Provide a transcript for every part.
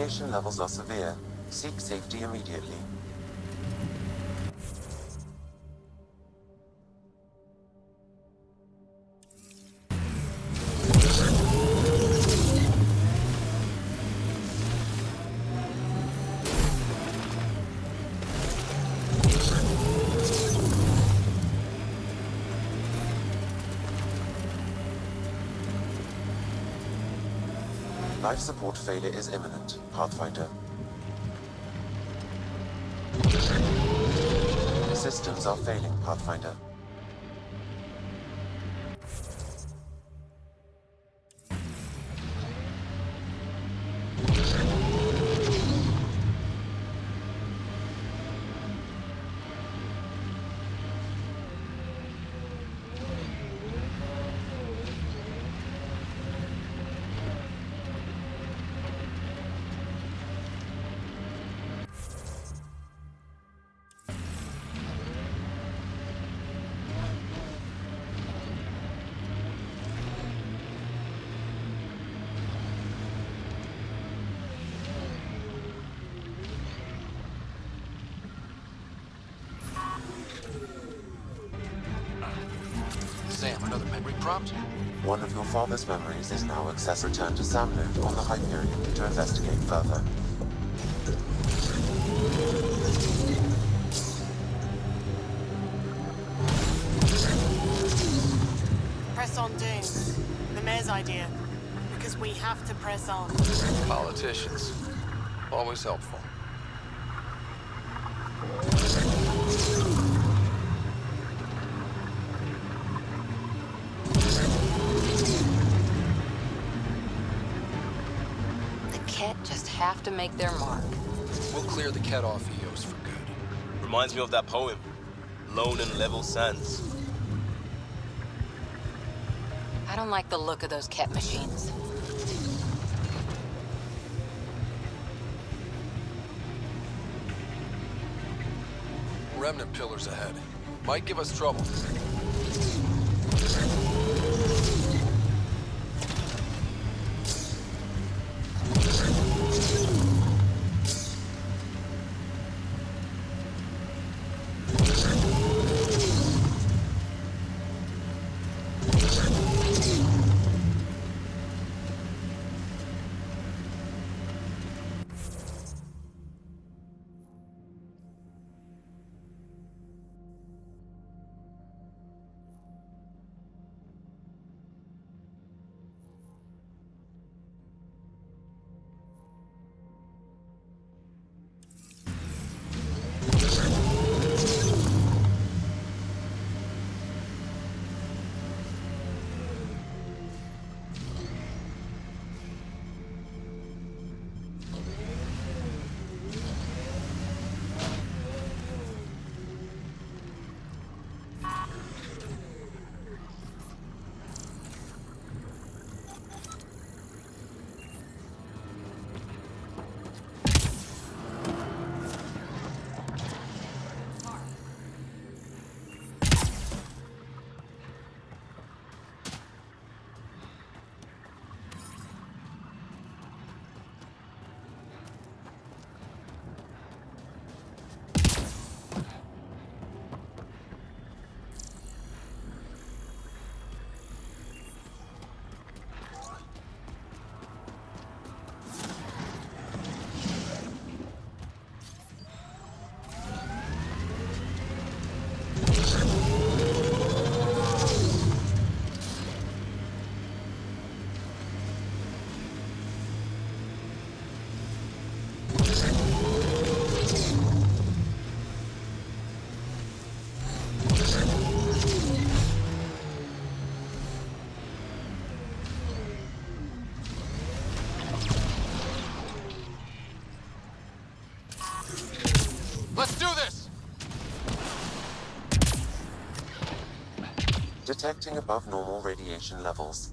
Radiation levels are severe. Seek safety immediately. Life support failure is imminent, Pathfinder. Systems are failing, Pathfinder. Sam, another memory prompt? One of your father's memories is now access. Return to Samnode on the Hyperion to investigate further. Press on, Doom. The mayor's idea. Because we have to press on. Politicians. Always helpful. Just have to make their mark. We'll clear the Ket off EOS for good. Reminds me of that poem, Lone and Level Sands. I don't like the look of those Ket machines. Remnant pillars ahead. Might give us trouble. Let's do this! Detecting above normal radiation levels.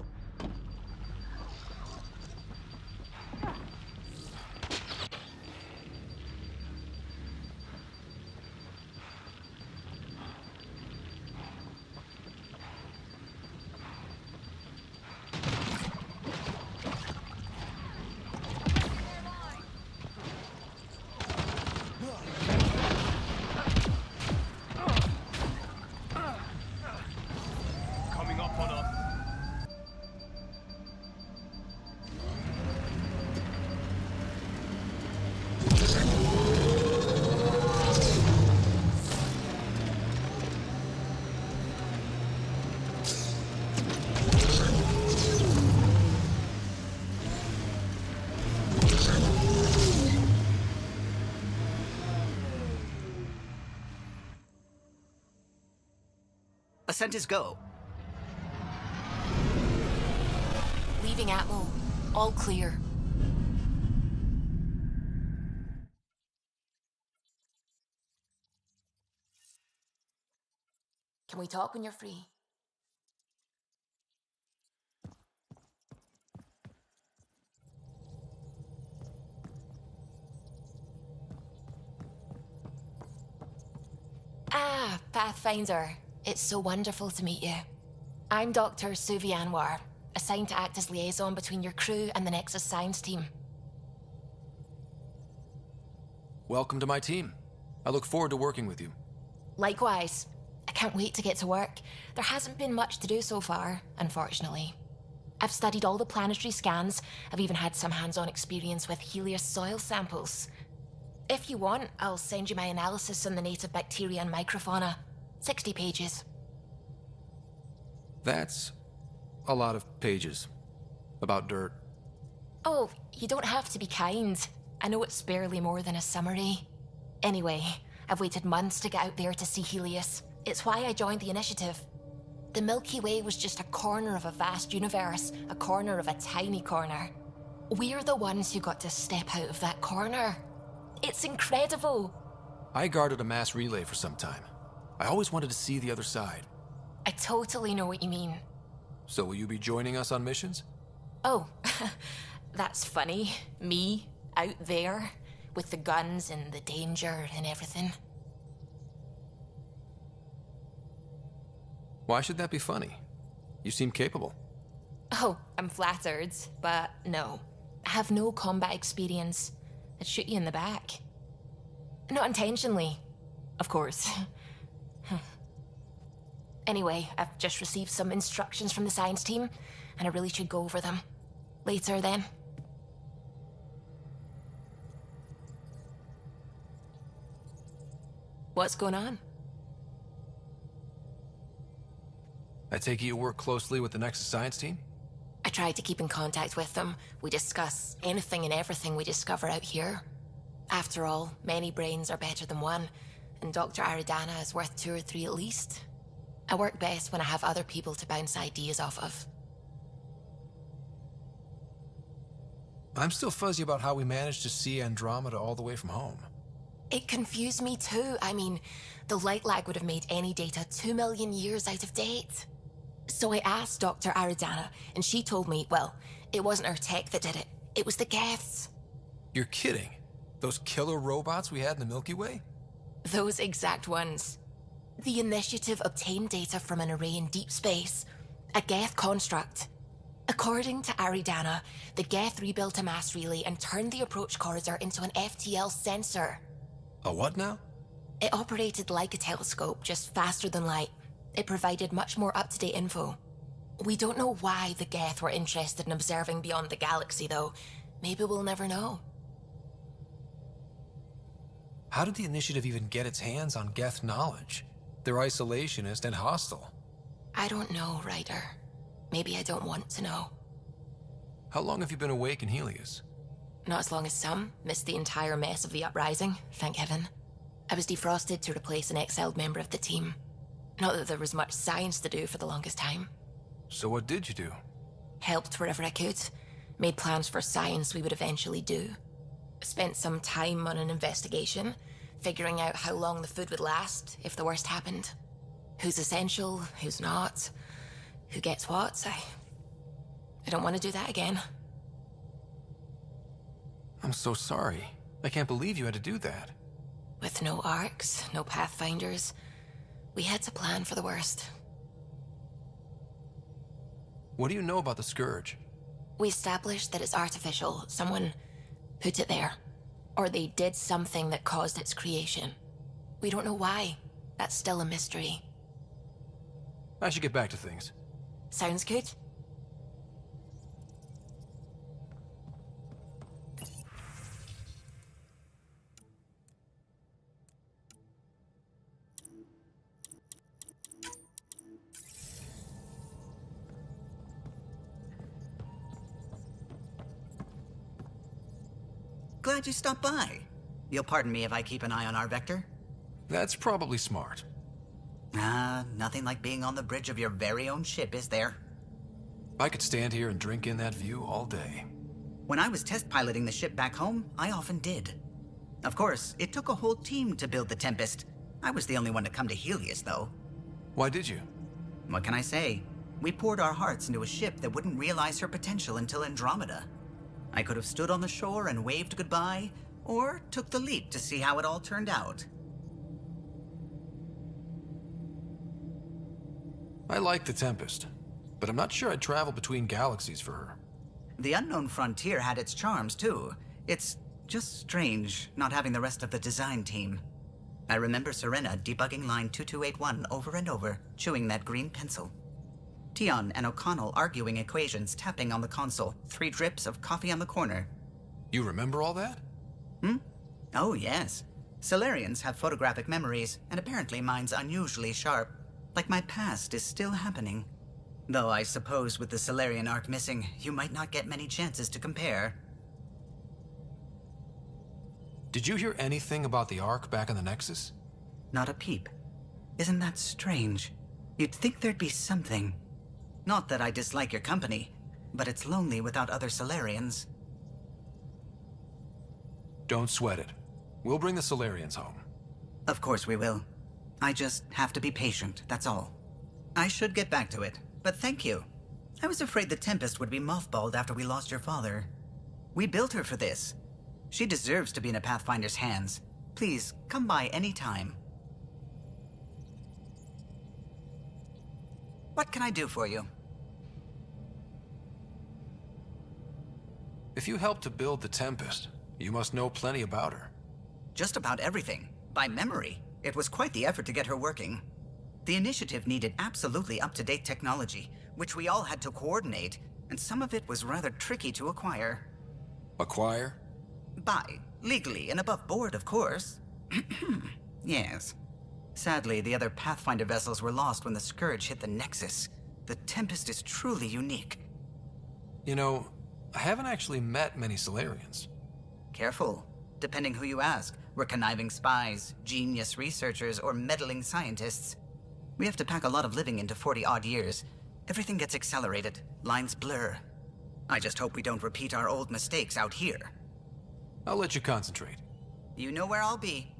Ascent is go. Leaving Atmo. All clear. Can we talk when you're free? Ah, Pathfinder. It's so wonderful to meet you. I'm Dr. Suvi Anwar, assigned to act as liaison between your crew and the Nexus science team. Welcome to my team. I look forward to working with you. Likewise. I can't wait to get to work. There hasn't been much to do so far, unfortunately. I've studied all the planetary scans. I've even had some hands-on experience with Helios soil samples. If you want, I'll send you my analysis on the native bacteria and microfauna. 60 pages. That's a lot of pages. About dirt. Oh, you don't have to be kind. I know it's barely more than a summary. Anyway, I've waited months to get out there to see Helios. It's why I joined the Initiative. The Milky Way was just a corner of a vast universe, a corner of a tiny corner. We're the ones who got to step out of that corner. It's incredible. I guarded a mass relay for some time. I always wanted to see the other side. I totally know what you mean. So will you be joining us on missions? Oh, that's funny. Me, out there, with the guns and the danger and everything. Why should that be funny? You seem capable. Oh, I'm flattered, but no. I have no combat experience. I'd shoot you in the back. Not intentionally, of course. Anyway, I've just received some instructions from the science team, and I really should go over them. Later, then. What's going on? I take it you work closely with the Nexus science team? I try to keep in contact with them. We discuss anything and everything we discover out here. After all, many brains are better than one, and Dr. Aridana is worth 2 or 3 at least. I work best when I have other people to bounce ideas off of. I'm still fuzzy about how we managed to see Andromeda all the way from home. It confused me too. I mean, the light lag would have made any data 2 million years out of date. So I asked Dr. Aridana, and she told me, well, it wasn't her tech that did it. It was the Geths. You're kidding? Those killer robots we had in the Milky Way? Those exact ones. The Initiative obtained data from an array in deep space, a Geth construct. According to Aridana, the Geth rebuilt a mass relay and turned the approach corridor into an FTL sensor. A what now? It operated like a telescope, just faster than light. It provided much more up-to-date info. We don't know why the Geth were interested in observing beyond the galaxy, though. Maybe we'll never know. How did the Initiative even get its hands on Geth knowledge? They're isolationist and hostile. I don't know, Ryder. Maybe I don't want to know. How long have you been awake in Helios? Not as long as some. Missed the entire mess of the uprising, thank heaven. I was defrosted to replace an exiled member of the team. Not that there was much science to do for the longest time. So what did you do? Helped wherever I could. Made plans for science we would eventually do. Spent some time on an investigation, figuring out how long the food would last if the worst happened. Who's essential, who's not, who gets what. I don't want to do that again. I'm so sorry. I can't believe you had to do that. With no arcs, no pathfinders, we had to plan for the worst. What do you know about the Scourge? We established that it's artificial. Someone put it there. Or they did something that caused its creation. We don't know why. That's still a mystery. I should get back to things. Sounds good. Glad you stopped by. You'll pardon me if I keep an eye on our vector? That's probably smart. Nothing like being on the bridge of your very own ship, is there? I could stand here and drink in that view all day. When I was test piloting the ship back home, I often did. Of course, it took a whole team to build the Tempest. I was the only one to come to Helios, though. Why did you? What can I say? We poured our hearts into a ship that wouldn't realize her potential until Andromeda. I could have stood on the shore and waved goodbye, or took the leap to see how it all turned out. I like the Tempest, but I'm not sure I'd travel between galaxies for her. The unknown frontier had its charms, too. It's just strange not having the rest of the design team. I remember Serena debugging line 2281 over and over, chewing that green pencil. Tion and O'Connell arguing equations, tapping on the console, 3 drips of coffee on the corner. You remember all that? Oh, yes. Solarians have photographic memories, and apparently mine's unusually sharp. Like my past is still happening. Though I suppose with the Solarian arc missing, you might not get many chances to compare. Did you hear anything about the Ark back in the Nexus? Not a peep. Isn't that strange? You'd think there'd be something. Not that I dislike your company, but it's lonely without other Solarians. Don't sweat it. We'll bring the Solarians home. Of course we will. I just have to be patient, that's all. I should get back to it, but thank you. I was afraid the Tempest would be mothballed after we lost your father. We built her for this. She deserves to be in a Pathfinder's hands. Please, come by any time. What can I do for you? If you helped to build the Tempest, you must know plenty about her. Just about everything. By memory. It was quite the effort to get her working. The initiative needed absolutely up-to-date technology, which we all had to coordinate, and some of it was rather tricky to acquire. Acquire? Buy. Legally and above board, of course. Yes. Sadly, the other Pathfinder vessels were lost when the Scourge hit the Nexus. The Tempest is truly unique. You know, I haven't actually met many Solarians. Careful. Depending who you ask, we're conniving spies, genius researchers, or meddling scientists. We have to pack a lot of living into 40-odd years. Everything gets accelerated. Lines blur. I just hope we don't repeat our old mistakes out here. I'll let you concentrate. You know where I'll be.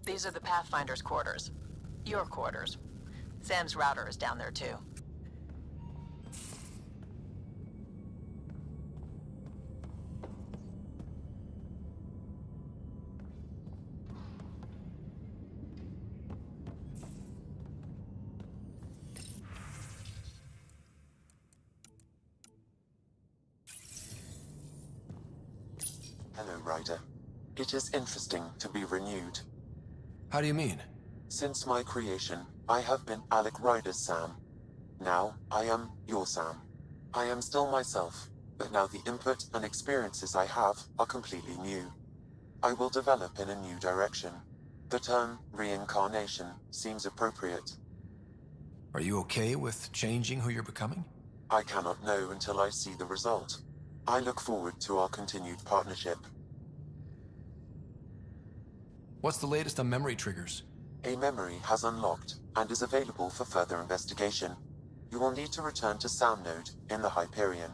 These are the Pathfinder's quarters. Your quarters. Sam's router is down there too. Hello, Ryder. It is interesting to be renewed. How do you mean? Since my creation, I have been Alec Ryder's Sam. Now, I am your Sam. I am still myself, but now the input and experiences I have are completely new. I will develop in a new direction. The term reincarnation seems appropriate. Are you okay with changing who you're becoming? I cannot know until I see the result. I look forward to our continued partnership. What's the latest on memory triggers? A memory has unlocked and is available for further investigation. You will need to return to Sam Node in the Hyperion.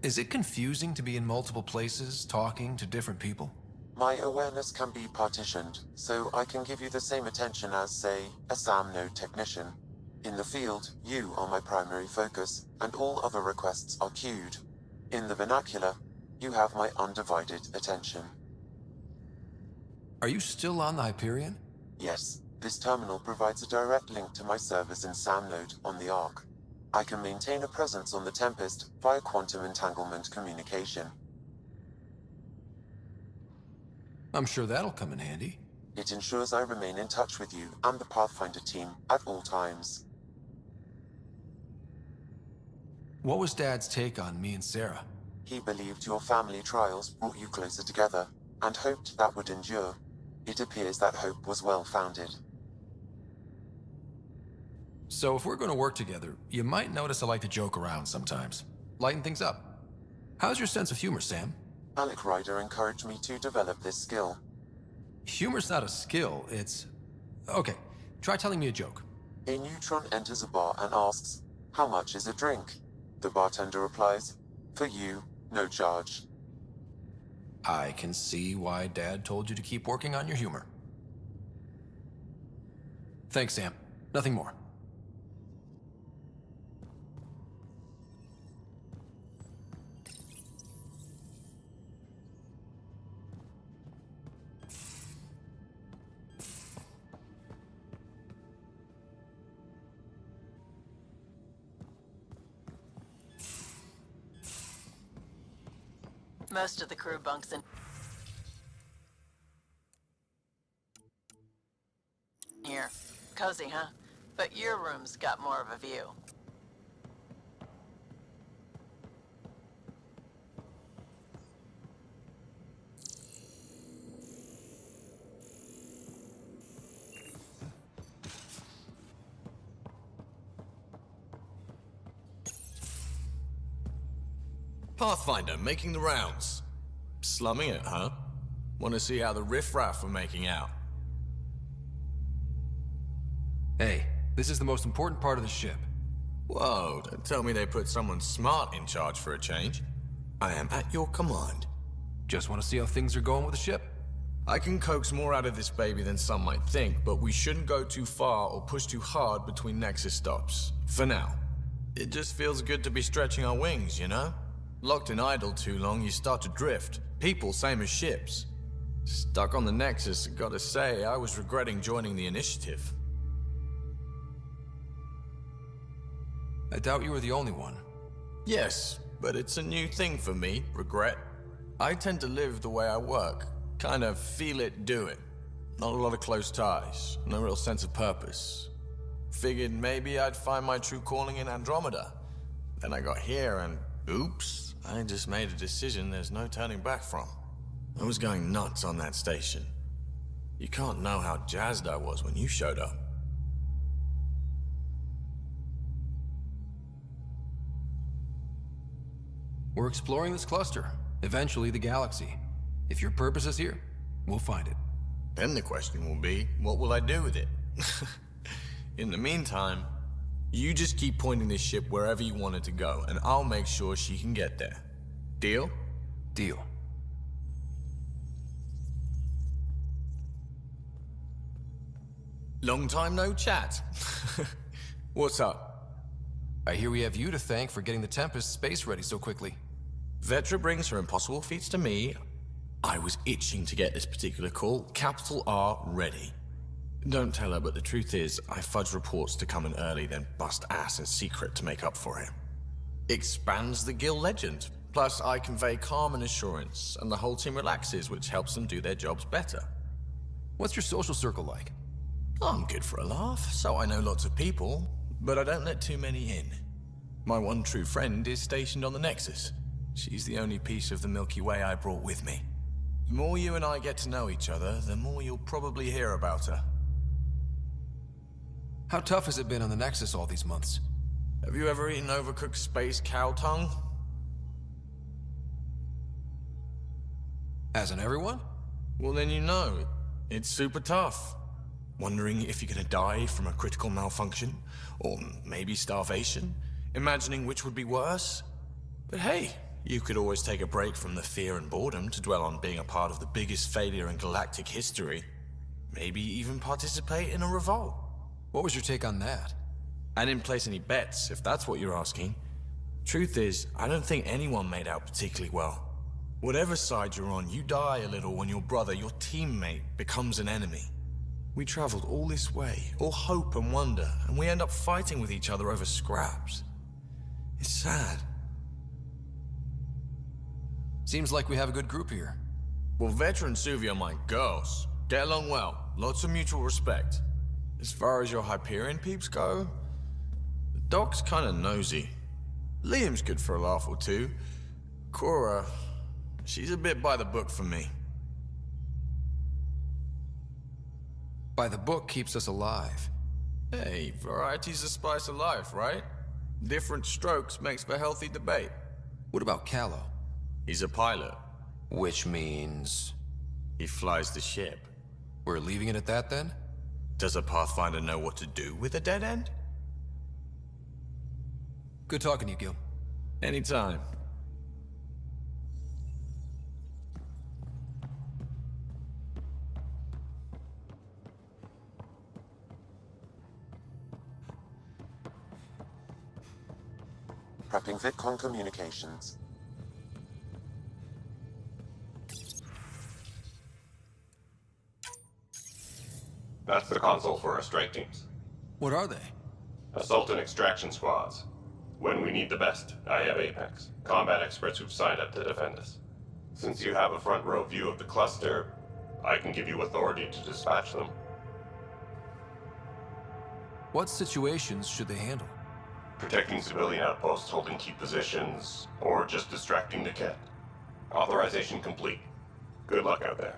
Is it confusing to be in multiple places, talking to different people? My awareness can be partitioned, so I can give you the same attention as, say, a Sam Node technician. In the field, you are my primary focus, and all other requests are queued. In the vernacular, you have my undivided attention. Are you still on the Hyperion? Yes, this terminal provides a direct link to my servers in SAM node on the Ark. I can maintain a presence on the Tempest via quantum entanglement communication. I'm sure that'll come in handy. It ensures I remain in touch with you and the Pathfinder team at all times. What was Dad's take on me and Sara? He believed your family trials brought you closer together, and hoped that would endure. It appears that hope was well-founded. So if we're going to work together, you might notice I like to joke around sometimes. Lighten things up. How's your sense of humor, Sam? Alec Ryder encouraged me to develop this skill. Humor's not a skill, it's... Okay, try telling me a joke. A neutron enters a bar and asks, "How much is a drink?" The bartender replies, "For you, no charge." I can see why Dad told you to keep working on your humor. Thanks, Sam. Nothing more. Most of the crew bunks in here. Cozy, huh? But your room's got more of a view. Pathfinder, making the rounds. Slumming it, huh? Want to see how the riffraff are making out? Hey, this is the most important part of the ship. Whoa, don't tell me they put someone smart in charge for a change. I am at your command. Just want to see how things are going with the ship. I can coax more out of this baby than some might think, but we shouldn't go too far or push too hard between Nexus stops. For now. It just feels good to be stretching our wings, you know? Locked in idle too long, you start to drift. People, same as ships. Stuck on the Nexus, gotta say, I was regretting joining the Initiative. I doubt you were the only one. Yes, but it's a new thing for me, regret. I tend to live the way I work. Kind of feel it, do it. Not a lot of close ties, no real sense of purpose. Figured maybe I'd find my true calling in Andromeda. Then I got here and, oops, I just made a decision there's no turning back from. I was going nuts on that station. You can't know how jazzed I was when you showed up. We're exploring this cluster, eventually the galaxy. If your purpose is here, we'll find it. Then the question will be, what will I do with it? In the meantime, you just keep pointing this ship wherever you want it to go, and I'll make sure she can get there. Deal? Deal. Long time no chat. What's up? I hear we have you to thank for getting the Tempest space ready so quickly. Vetra brings her impossible feats to me. I was itching to get this particular call. Capital R ready. Don't tell her, but the truth is, I fudge reports to come in early, then bust ass in secret to make up for it. Expands the guild legend. Plus, I convey calm and assurance, and the whole team relaxes, which helps them do their jobs better. What's your social circle like? I'm good for a laugh, so I know lots of people, but I don't let too many in. My one true friend is stationed on the Nexus. She's the only piece of the Milky Way I brought with me. The more you and I get to know each other, the more you'll probably hear about her. How tough has it been on the Nexus all these months? Have you ever eaten overcooked space cow tongue? Hasn't everyone? Well, then you know. It's super tough. Wondering if you're gonna die from a critical malfunction? Or maybe starvation? Imagining which would be worse? But hey, you could always take a break from the fear and boredom to dwell on being a part of the biggest failure in galactic history. Maybe even participate in a revolt. What was your take on that? I didn't place any bets, if that's what you're asking. Truth is, I don't think anyone made out particularly well. Whatever side you're on, you die a little when your brother, your teammate, becomes an enemy. We traveled all this way, all hope and wonder, and we end up fighting with each other over scraps. It's sad. Seems like we have a good group here. Well, veteran Suvi are my girls. Get along well, lots of mutual respect. As far as your Hyperion peeps go, the doc's kinda nosy. Liam's good for a laugh or two. Cora, she's a bit by the book for me. By the book keeps us alive. Hey, variety's the spice of life, right? Different strokes makes for healthy debate. What about Callow? He's a pilot. Which means... He flies the ship. we're leaving it at that then? Does a Pathfinder know what to do with a dead end? Good talking to you, Gil. Anytime. Prepping VidCon communications. That's the console for our strike teams. What are they? Assault and extraction squads. When we need the best, I have Apex, combat experts who've signed up to defend us. Since you have a front row view of the cluster, I can give you authority to dispatch them. What situations should they handle? Protecting civilian outposts holding key positions, or just distracting the kit. Authorization complete. Good luck out there.